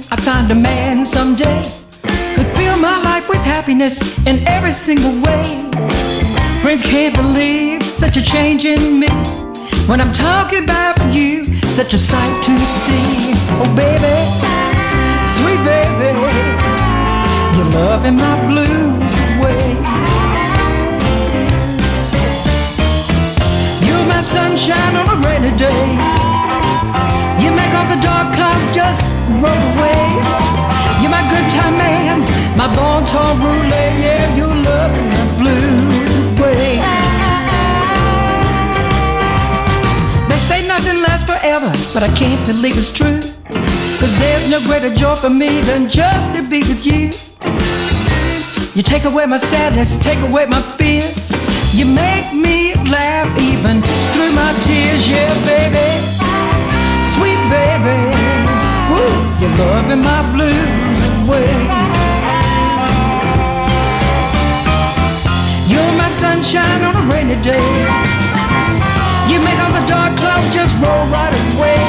I find a man someday who'd fill my life with happiness in every single way. Friends can't believe such a change in me when I'm talking about you, such a sight to see. Oh baby, sweet baby, you're loving my blues away. You're my sunshine on a rainy day. You make all the dark clouds just roll away. You're my good time man, my bon ton roulette. Yeah, you're loving my blues away. They say nothing lasts forever, but I can't believe it's true. 'Cause there's no greater joy for me than just to be with you. You take away my sadness, take away my fears. You make me laugh even through my tears. Yeah, baby, sweet baby, woo, you're loving my blues away. You're my sunshine on a rainy day. You make all the dark clouds just roll right away.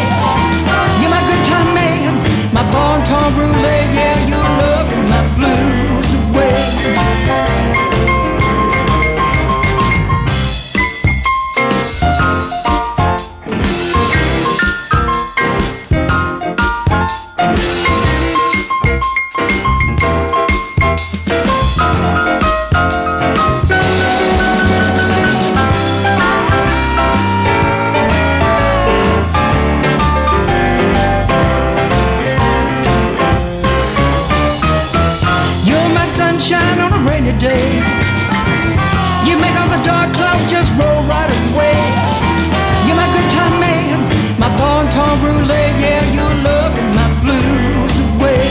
You're my good time man, my bon ton roulette. Yeah, you're loving my blues away. Day. You make all the dark clouds just roll right away. You're my good time man, my bon ton roulette. Yeah, you're loving my blues away.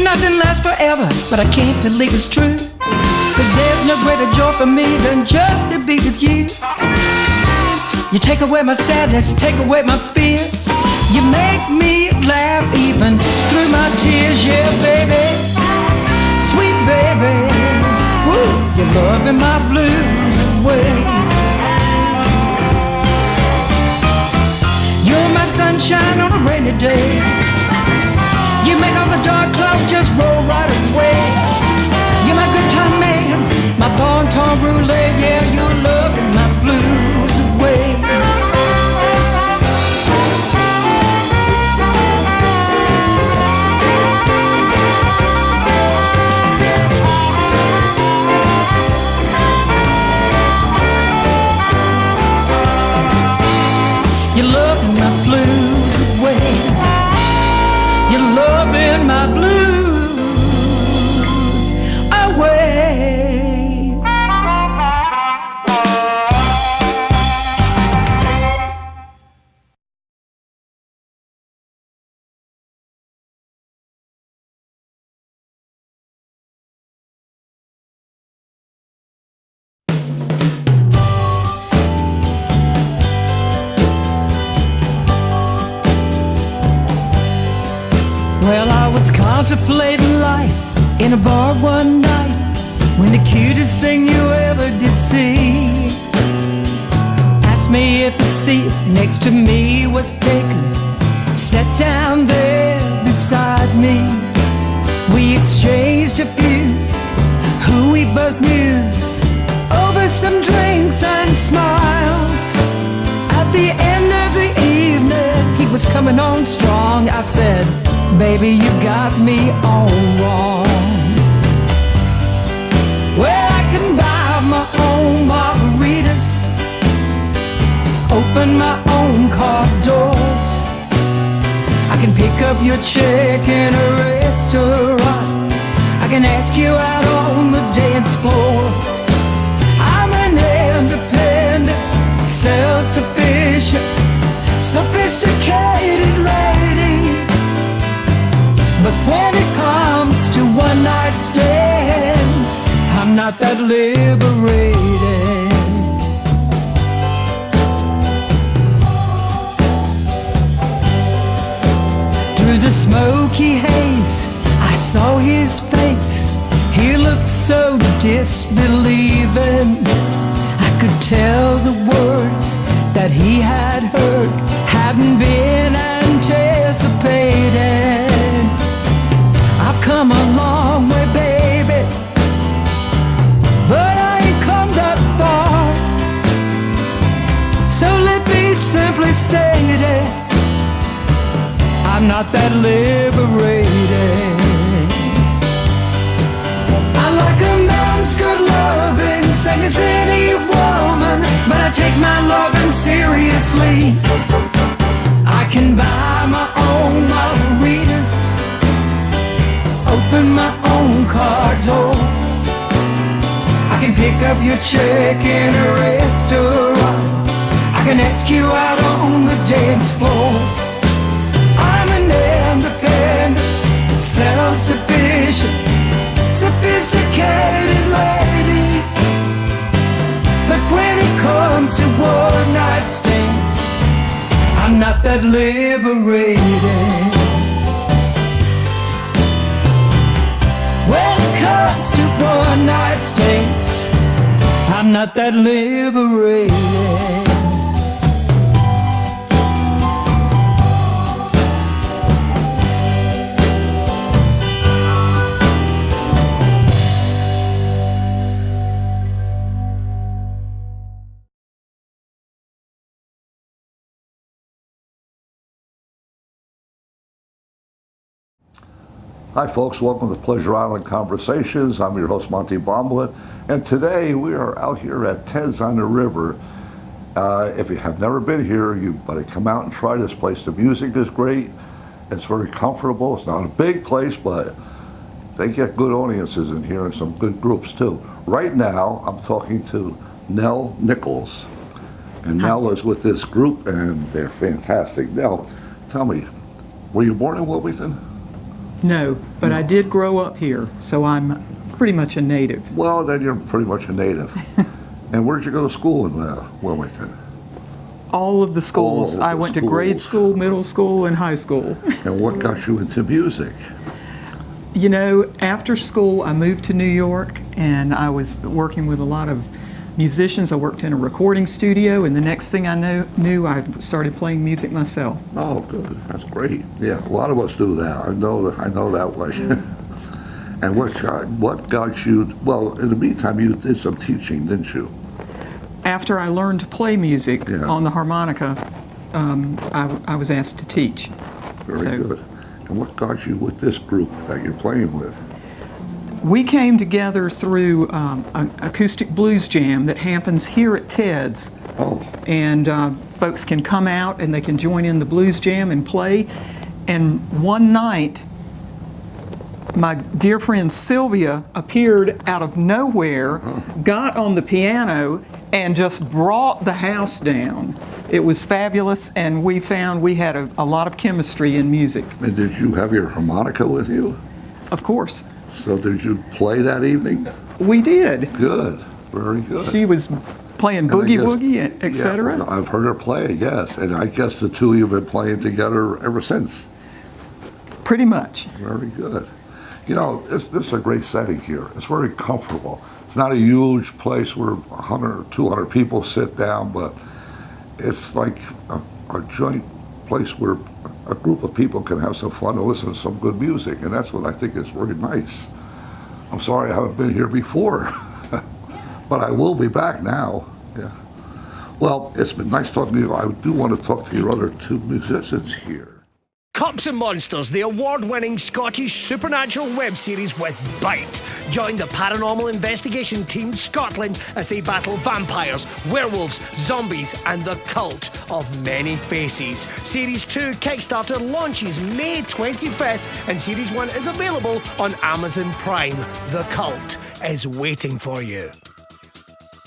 Nothing lasts forever, but I can't believe it's true. 'Cause there's no greater joy for me than just to be with you. You take away my sadness, take away my fears. You make me laugh even through my tears. Yeah, baby, sweet baby, woo, you're loving my blues away. You're my sunshine on a rainy day. You make all the dark clouds just roll right away. You're my good time man, my bon ton roulette. Yeah, you're loving my blues away. You're loving my blues away. You're loving my blues away. Well, I was contemplating life in a bar one night when the cutest thing you ever did see asked me if the seat next to me was taken. Sat down there beside me. We exchanged a few who we both knew over some drinks and smiles. At the end of the evening, he was coming on strong. I said, baby, you got me all wrong. Well, I can buy my own margaritas, open my own car doors. I can pick up your check in a restaurant. I can ask you out on the dance floor. I'm an independent, self-sufficient, sophisticated lady. But when it comes to one-night stands, I'm not that liberated. Through the smoky haze, I saw his face. He looked so disbelieving. I could tell the words that he had heard hadn't been anticipated. I've come a long way, baby, but I ain't come that far. So let me simply state it, I'm not that liberated. I like a man's good loving, same as any woman, but I take my loving seriously. I can buy my own margaritas, open my own car door. I can pick up your check in a restaurant, I can ask you out on the dance floor. I'm an independent, self-sufficient, sophisticated lady. But when it comes to one-night stands, I'm not that liberated. When it comes to one-night stands, I'm not that liberated. Hi folks, welcome to Pleasure Island Conversations. I'm your host Monty Bombelyn, and today we are out here at Ted's on the River. If you have never been here, you better come out and try this place. The music is great, it's very comfortable, it's not a big place, but they get good audiences in here and some good groups too. Right now, I'm talking to Nel Nichols, and Nel is with this group and they're fantastic. Nel, tell me, were you born in Wilmington? No, but I did grow up here, so I'm pretty much a native. Well, then you're pretty much a native. And where did you go to school in Wilmington? All of the schools. I went to grade school, middle school, and high school. And what got you into music? You know, after school, I moved to New York, and I was working with a lot of musicians. I worked in a recording studio, and the next thing I knew, I started playing music myself. Oh, good. That's great. Yeah, a lot of us do that. I know that way. And what got you? Well, in the meantime, you did some teaching, didn't you? After I learned to play music on the harmonica, I was asked to teach. Very good. And what got you with this group that you're playing with? We came together through an acoustic blues jam that happens here at Ted's. Oh. And folks can come out and they can join in the blues jam and play. And one night, my dear friend Sylvia appeared out of nowhere, got on the piano, and just brought the house down. It was fabulous, and we found we had a lot of chemistry in music. And did you have your harmonica with you? Of course. So did you play that evening? We did. Good, very good. She was playing boogie woogie, etc. Yeah, I've heard her play, yes, and I guess the two of you have been playing together ever since. Pretty much. Very good. You know, this is a great setting here. It's very comfortable. It's not a huge place where 100 or 200 people sit down, but it's like a joint place where a group of people can have some fun and listen to some good music, and that's what I think is very nice. I'm sorry I haven't been here before, but I will be back now. Yeah. Well, it's been nice talking to you. I do want to talk to your other two musicians here. Cops and Monsters, the award-winning Scottish supernatural web series with bite. Join the paranormal investigation team Scotland as they battle vampires, werewolves, zombies, and the cult of many faces. Series 2 Kickstarter launches May 25th, and Series 1 is available on Amazon Prime. The cult is waiting for you.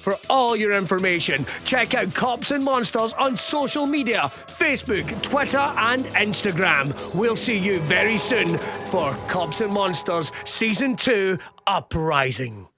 For all your information, check out Cops and Monsters on social media, Facebook, Twitter and Instagram. We'll see you very soon for Cops and Monsters Season 2 Uprising.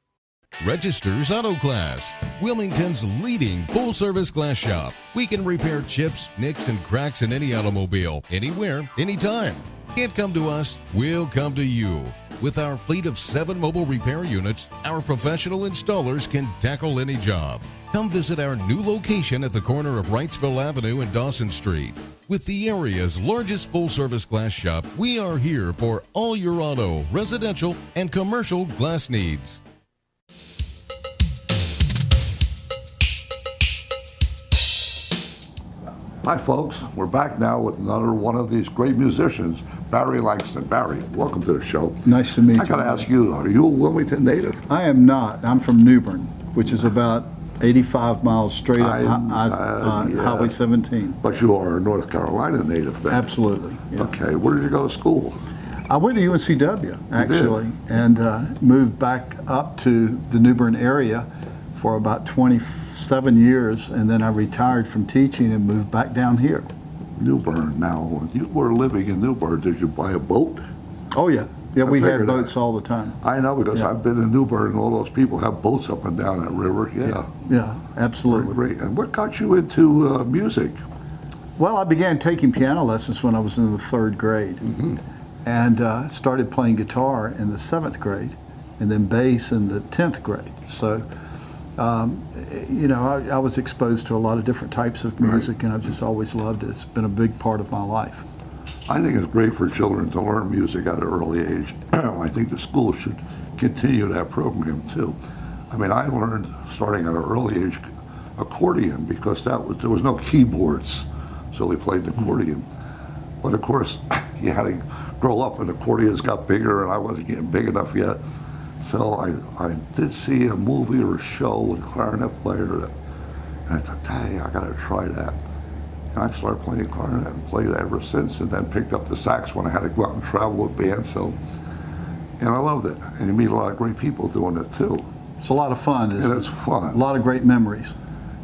Register's Auto Glass, Wilmington's leading full-service glass shop. We can repair chips, nicks, and cracks in any automobile, anywhere, anytime. Can't come to us? We'll come to you. With our fleet of 7 mobile repair units, our professional installers can tackle any job. Come visit our new location at the corner of Wrightsville Avenue and Dawson Street. With the area's largest full-service glass shop, we are here for all your auto, residential, and commercial glass needs. Hi folks, we're back now with another one of these great musicians, Barry Langston. Barry, welcome to the show. Nice to meet you. I gotta ask you, are you a Wilmington native? I am not. I'm from New Bern, which is about 85 miles straight up Highway 17. But you are a North Carolina native then? Absolutely. Yeah. Okay, where did you go to school? I went to UNCW, actually, and moved back up to the New Bern area for about 27 years, and then I retired from teaching and moved back down here. New Bern. Now, when you were living in New Bern, did you buy a boat? Oh, yeah. Yeah, we had figured boats all the time. I know, because Yeah. I've been in New Bern, and all those people have boats up and down that river. Yeah. Yeah, absolutely. Great. And what got you into music? Well, I began taking piano lessons when I was in the 3rd grade, and started playing guitar in the 7th grade, and then bass in the 10th grade. So, you know, I was exposed to a lot of different types of music, and I've just always loved it. It's been a big part of my life. I think it's great for children to learn music at an early age. I think the school should continue that program too. I mean, I learned, starting at an early age, accordion, because there was no keyboards, so we played the accordion. But of course, you had to grow up, and accordions got bigger, and I wasn't getting big enough yet. So I did see a movie or a show with a clarinet player, and I thought, hey, I gotta try that. And I started playing clarinet and played it ever since, and then picked up the sax when I had to go out and travel with bands. So, and I loved it. And you meet a lot of great people doing it too. It's a lot of fun. And it's fun. A lot of great memories.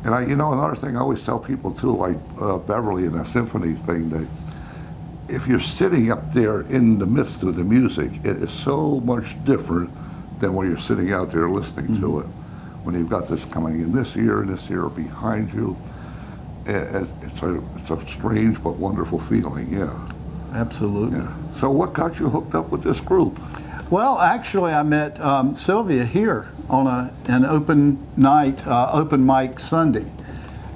And you know, another thing I always tell people too, like Beverly and that symphony thing, that if you're sitting up there in the midst of the music, it is so much different than when you're sitting out there listening to it. When you've got this coming in this ear and this ear behind you, it's a strange but wonderful feeling, yeah. Absolutely. Yeah. So what got you hooked up with this group? Well, actually, I met Sylvia here on an open night, open mic Sunday.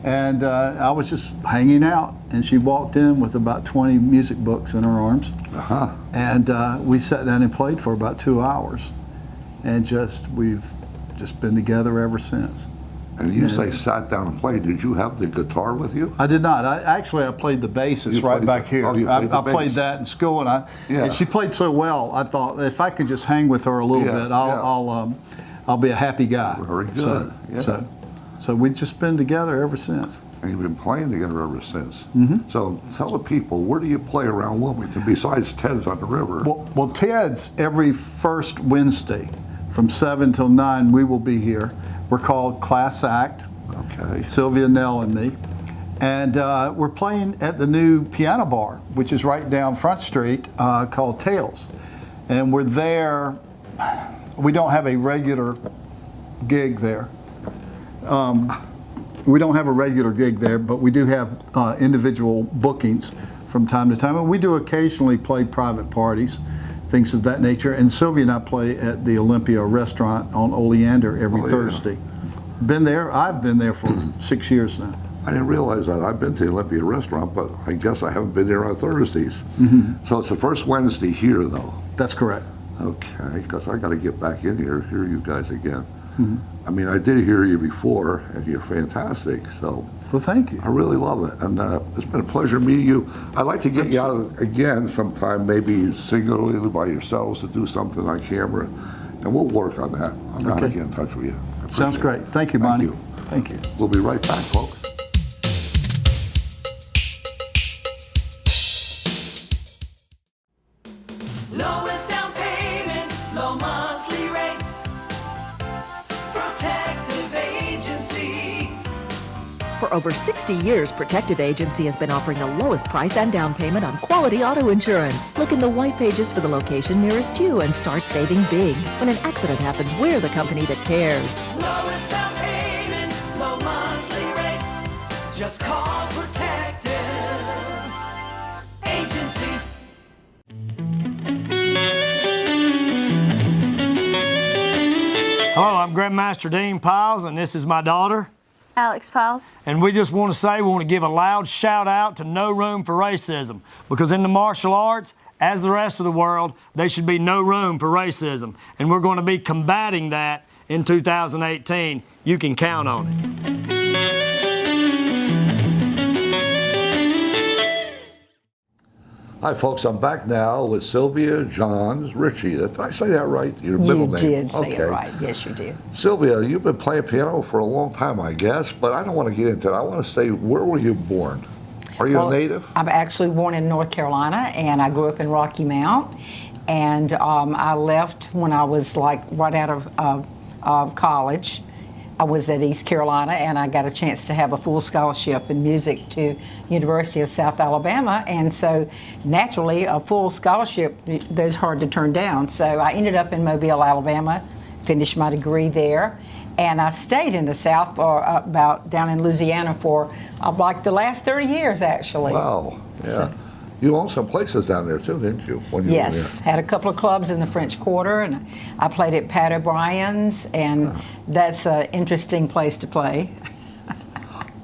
And I was just hanging out, and she walked in with about 20 music books in her arms. And we sat down and played for about 2 hours. And we've just been together ever since. And you say sat down and played. Did you have the guitar with you? I did not. I played the bass. It's right back here. I played that in school, and she played so well. I thought if I could just hang with her a little bit, I'll be a happy guy. Very good. So we've just been together ever since. And you've been playing together ever since. So tell the people, where do you play around Wilmington besides Ted's on the river? Well, Ted's every first Wednesday from 7 till 9. We will be here. We're called Class Act. Okay. Sylvia, Nell, and me. And we're playing at the new piano bar, which is right down Front Street, called Tales. And we're there. We don't have a regular gig there. We don't have a regular gig there, but we do have individual bookings from time to time. And we do occasionally play private parties, things of that nature. And Sylvia and I play at the Olympia restaurant on Oleander every Thursday. I've been there for 6 years now. I didn't realize that. I've been to the Olympia restaurant, but I guess I haven't been there on Thursdays. So it's the first Wednesday here, though. That's correct. Okay, because I got to get back in here, hear you guys again. I mean, I did hear you before, and you're fantastic. So, well, thank you. I really love it, and it's been a pleasure meeting you. I'd like to get you out again sometime, maybe singularly by yourselves, to do something on camera, and we'll work on that. I'm going to get in touch with you. Sounds great. Thank you, Monty. Thank you. We'll be right back, folks. Lowest down payment, low monthly rates. Protective Agency. For over 60 years, Protective Agency has been offering the lowest price and down payment on quality auto insurance. Look in the white pages for the location nearest you and start saving big. When an accident happens, we're the company that cares. Lowest down payment, low monthly rates. Just call Protective Agency. Hello, I'm Grandmaster Dean Piles, and this is my daughter. Alex Piles. And we just want to say, we want to give a loud shout out to No Room for Racism, because in the martial arts, as the rest of the world, there should be no room for racism. And we're going to be combating that in 2018. You can count on it. Hi, folks. I'm back now with Sylvia Johns Ritchie. Did I say that right? Your middle name. You did say it right. Yes, you did. Sylvia, you've been playing piano for a long time, I guess, but I don't want to get into that. I want to say, where were you born? Are you a native? I'm actually born in North Carolina, and I grew up in Rocky Mount. And I left when I was like right out of college. I was at East Carolina, and I got a chance to have a full scholarship in music to University of South Alabama. And so naturally, a full scholarship, that's hard to turn down. So I ended up in Mobile, Alabama, finished my degree there. And I stayed in the South for about down in Louisiana for like the last 30 years, actually. Wow, yeah. So, you owned some places down there too, didn't you? When you yes, were there? had a couple of clubs in the French Quarter, and I played at Pat O'Brien's, and that's an interesting place to play.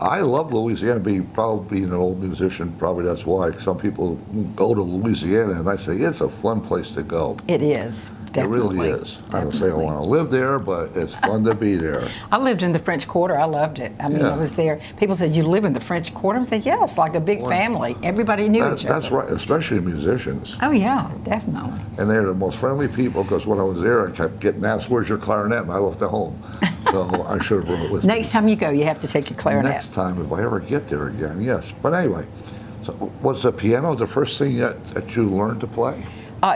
I love Louisiana. Probably being an old musician, probably that's why. Some people go to Louisiana, and I say it's a fun place to go. It is. Definitely. It really is. I don't say I want to live there, but it's fun to be there. I lived in the French Quarter. I loved it. I mean, I was there. People said, "You live in the French Quarter?" I said, "Yes, like a big family. Everybody knew each other." That's right, especially musicians. Oh yeah, definitely. And they're the most friendly people, because when I was there, I kept getting asked, "Where's your clarinet?" And I left it home. So I should have brought it with me. Next time you go, you have to take your clarinet. Next time, if I ever get there again, yes. But anyway, so was the piano the first thing that you learned to play?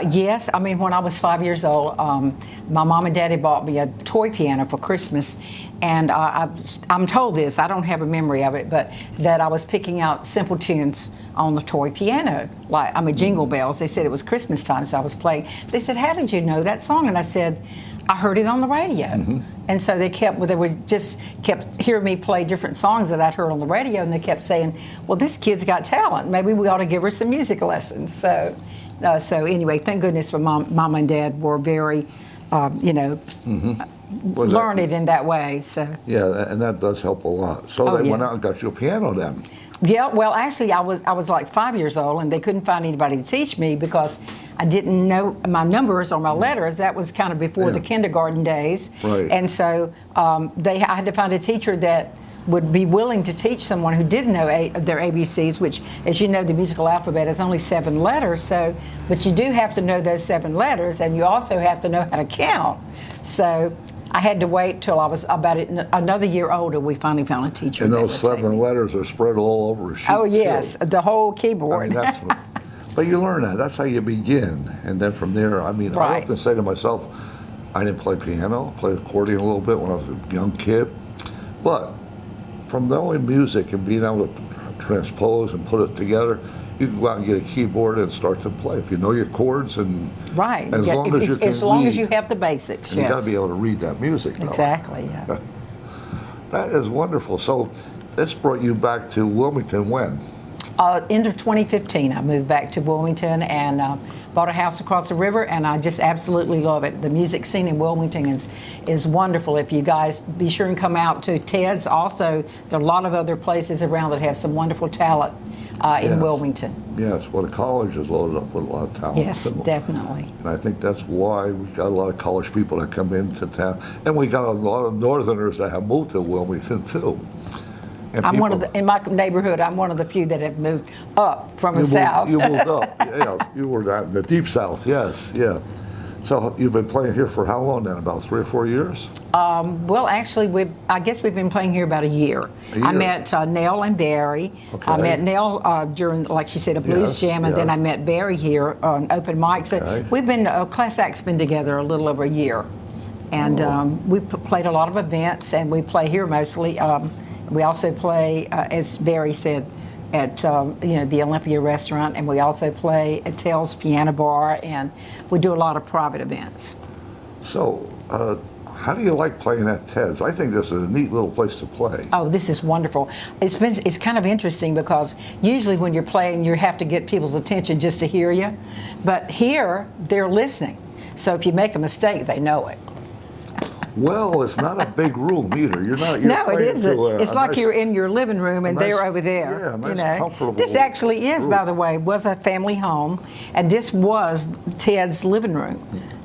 Yes, I mean, when I was 5 years old, my mom and daddy bought me a toy piano for Christmas, and I'm told this, I don't have a memory of it, but that I was picking out simple tunes on the toy piano, like, Jingle Bells. They said it was Christmas time, so I was playing. They said, "How did you know that song?" And I said, "I heard it on the radio." And so they just kept hearing me play different songs that I'd heard on the radio, and they kept saying, "Well, this kid's got talent. Maybe we ought to give her some music lessons." So anyway, thank goodness for Mom and Dad were very, learned it in that way. So yeah, and that does help a lot. So they went out and got you a piano then. Yeah, well, actually, I was like 5 years old, and they couldn't find anybody to teach me because I didn't know my numbers or my letters. That was kind of before the kindergarten days. Right. And so I had to find a teacher that would be willing to teach someone who didn't know their ABCs, which, as you know, the musical alphabet is only 7 letters. So, but you do have to know those 7 letters, and you also have to know how to count. So I had to wait till I was about another year older. We finally found a teacher. And those 7 letters are spread all over a sheet. Oh yes, the whole keyboard. I mean, but you learn that. That's how you begin, and then from there. I mean, I often say to myself, I didn't play piano. I played accordion a little bit when I was a young kid, but from knowing music and being able to transpose and put it together, you can go out and get a keyboard and start to play. If you know your chords and right, as long as you can as long read, as you have the basics. and you got to be able to read that music. Though. Exactly. Yeah. That is wonderful. So this brought you back to Wilmington when? End of 2015, I moved back to Wilmington and bought a house across the river, and I just absolutely love it. The music scene in Wilmington is wonderful. If you guys be sure and come out to Ted's. Also, there are a lot of other places around that have some wonderful talent in Wilmington. Yes, well, the college is loaded up with a lot of talent. Yes, definitely. And I think that's why we've got a lot of college people that come into town. And we got a lot of Northerners that have moved to Wilmington, too. I'm in my neighborhood, I'm one of the few that have moved up from the South. You moved up, yeah. You were down in the deep South, yes, yeah. So you've been playing here for how long then, about 3 or 4 years? Well, actually, I guess we've been playing here about a year. I met Nel and Barry. Okay. I met Nel during, like she said, a blues jam, and then I met Barry here on open mic. So we've been, class act's been together a little over a year. And we played a lot of events, and we play here mostly. We also play, as Barry said, at the Olympia restaurant, and we also play at Tell's Piano Bar, and we do a lot of private events. So, how do you like playing at Ted's? I think this is a neat little place to play. Oh, this is wonderful. It's kind of interesting because usually when you're playing, you have to get people's attention just to hear you, but here they're listening. So if you make a mistake, they know it. Well, it's not a big room either. You're not. You're No, it playing isn't. to It's a like nice- you're in your living room and they're nice- over there. yeah, nice, you know. comfortable This actually is, room. by the way, was a family home, and this was Ted's living room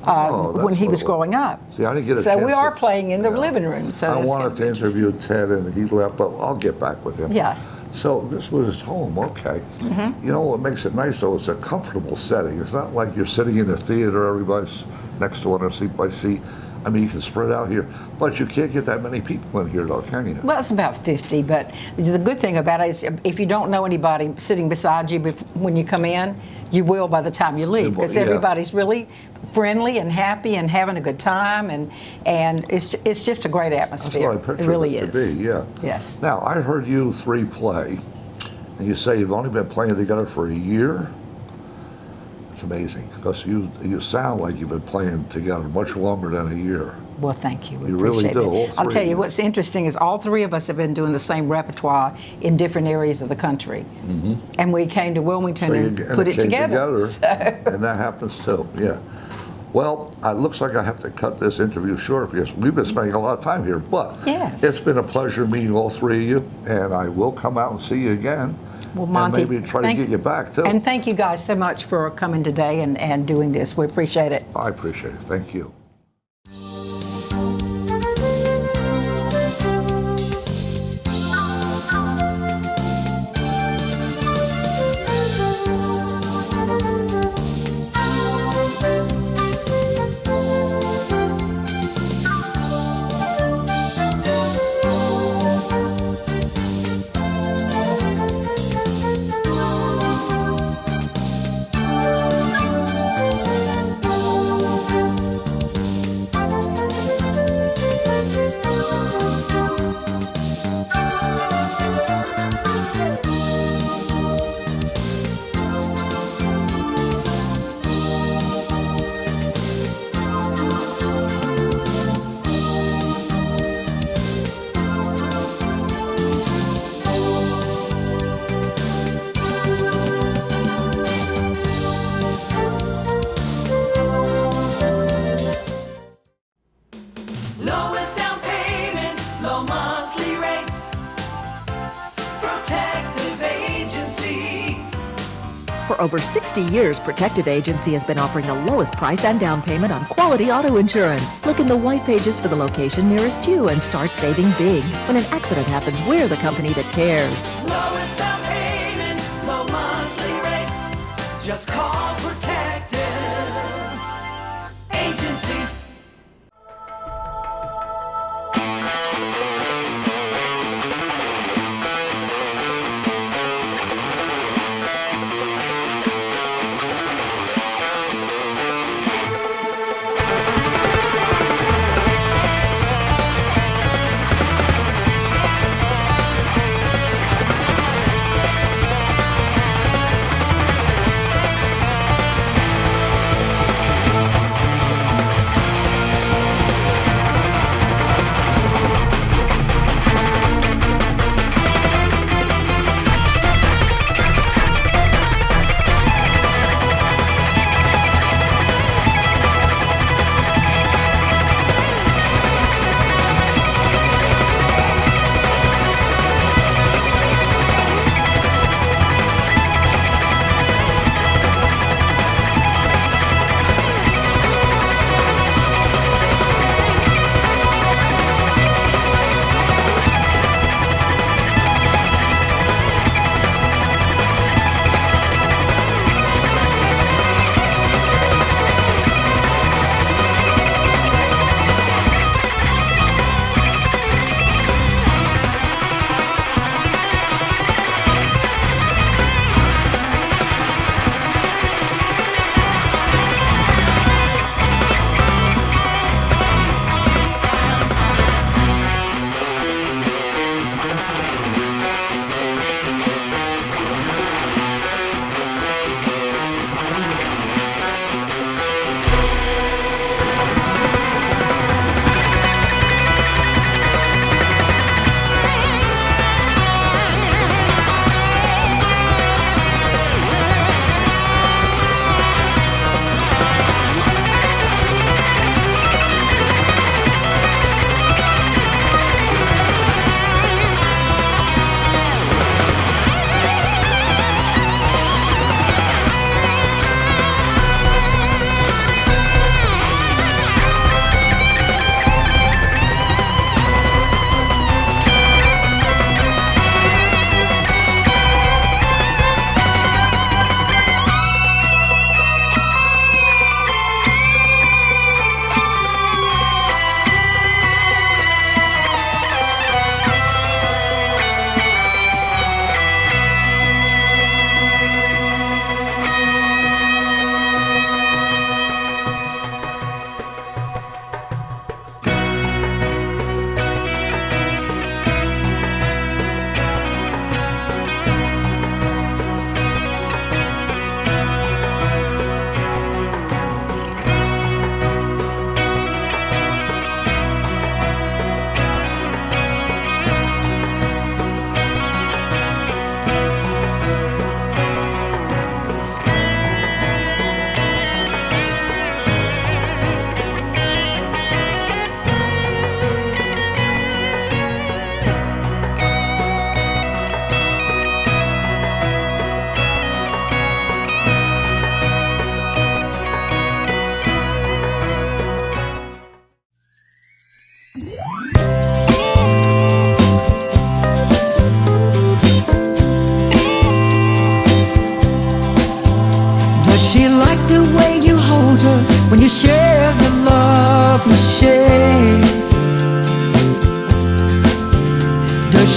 Oh, that's when he what was it was. growing up. See, I didn't get a So chance we are to- playing in the yeah. living room. So I that's wanted kind to of interesting. interview Ted, and he left, but I'll get back with him. Yes. So this was his home, okay. Mm-hmm. You know what makes it nice, though, it's a comfortable setting. It's not like you're sitting in a theater, everybody's next to one or seat by seat. I mean, you can spread out here, but you can't get that many people in here, though, can you? Well, it's about 50, but the good thing about it is if you don't know anybody sitting beside you when you come in, you will by the time you leave, because Yeah. everybody's really friendly and happy and having a good time, and it's just a great That's atmosphere. what I pictured It really it is. to be, yeah. Yes. Now, I heard you three play, and you say you've only been playing together for a year? It's amazing, because you sound like you've been playing together much longer than a year. Well, thank you. We You really appreciate do, it. all I'll three tell of you you. what's interesting is all three of us have been doing the same repertoire in different areas of the country, and we came to Wilmington So you- and and put it came together. So- And that happens too, yeah. Well, it looks like I have to cut this interview short because we've been spending a lot of time here, but Yes. it's been a pleasure meeting all three of you, and I will come out and see you again. Well, Monty, and maybe try to get you back too. And thank you guys so much for coming today and doing this. We appreciate it. I appreciate it. Thank you. Lowest down payment, low monthly rates. Protective Agency. For over 60 years, Protective Agency has been offering the lowest price and down payment on quality auto insurance. Look in the white pages for the location nearest you and start saving big. When an accident happens, we're the company that cares. Lowest down payment, low monthly rates. Just call Protective Agency.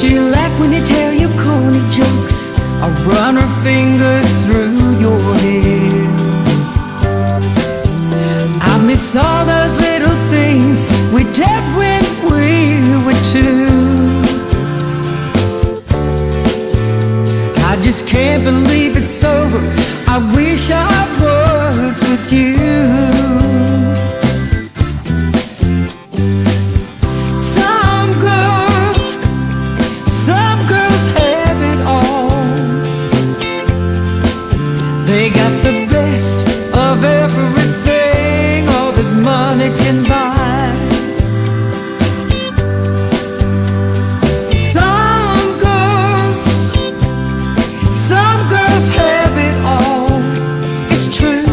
She laugh when you tell you corny jokes, or run her fingers through your hair. I miss all those little things we did when we were two. I just can't believe it's over. I wish I was with you. Some girls have it all. They got the best of everything, all that money can buy. Some girls have it all. It's true.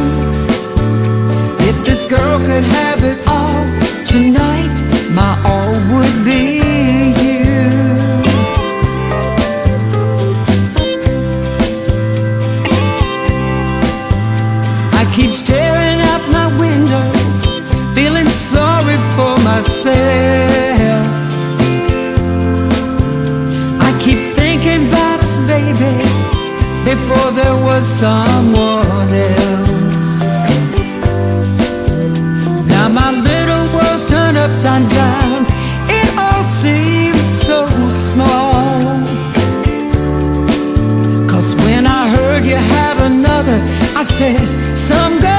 If this girl could have it all tonight, my all would be you. I keep staring out my window, feeling sorry for myself. I keep thinking about us, baby, before there was someone else. Now my little world's turned upside down. It all seems so small. 'Cause when I heard you have another, I said, some girl